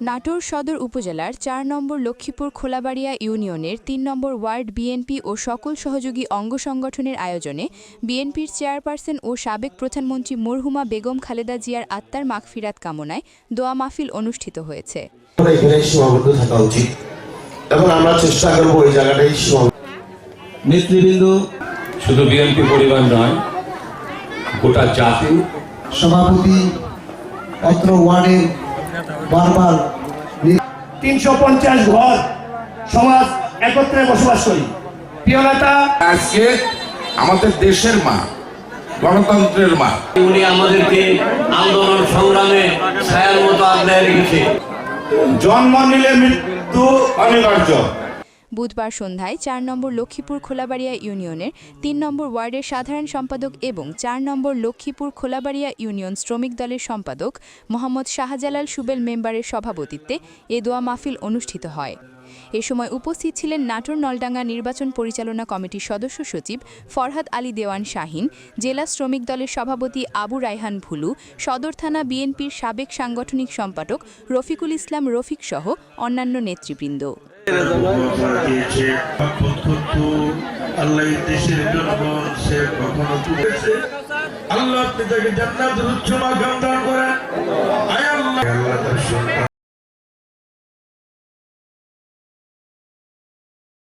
নাটোর সদর উপজেলার ৪ নম্বর লক্ষ্মীপুর খোলাবাড়িয়া ইউনিয়নের ৩ নম্বর ওয়ার্ড বিএনপি ও সকল সহযোগী অঙ্গ সংগঠনের আয়োজনে বিএনপির চেয়ারপারসন ও সাবেক প্রধানমন্ত্রী মরহুমা বেগম খালেদা জিয়ার আত্মার মাগফিরাত কামনায় দোয়া মাহফিল অনুষ্ঠিত হয়েছে। নেতৃবৃন্দ শুধু বিএনপি পরিবার নয়, গোটা জাতি সভাপতি অত্র ওয়ার্ডে বারবার ৩৫০ ঘর সমাজ একত্রে বসবাস করি। প্রিয় নেতা, আজকে আমাদের দেশের মা, গণতন্ত্রের মা, উনি আমাদেরকে আন্দোলন সংগ্রামে ছায়ার মতো আগলে রেখেছে। জন্ম নিলে মৃত্যু অনিবার্য। বুধবার সন্ধ্যায় ৪ নম্বর লক্ষ্মীপুর খোলাবাড়িয়া ইউনিয়নের ৩ নম্বর ওয়ার্ডের সাধারণ সম্পাদক এবং ৪ নম্বর লক্ষ্মীপুর খোলাবাড়িয়া ইউনিয়ন শ্রমিক দলের সম্পাদক মোহাম্মদ শাহজালাল সুবেল মেম্বারের সভাপতিত্বে এ দোয়া মাহফিল অনুষ্ঠিত হয়। এ সময় উপস্থিত ছিলেন নাটোর নলডাঙ্গা নির্বাচন পরিচালনা কমিটির সদস্য সচিব ফরহাদ আলী দেওয়ান শাহিন, জেলা শ্রমিক দলের সভাপতি আবু রায়হান ভুলু, সদর থানা বিএনপির সাবেক সাংগঠনিক সম্পাদক রফিকুল ইসলাম রফিক সহ অন্যান্য নেতৃবৃন্দ। আল্লাহ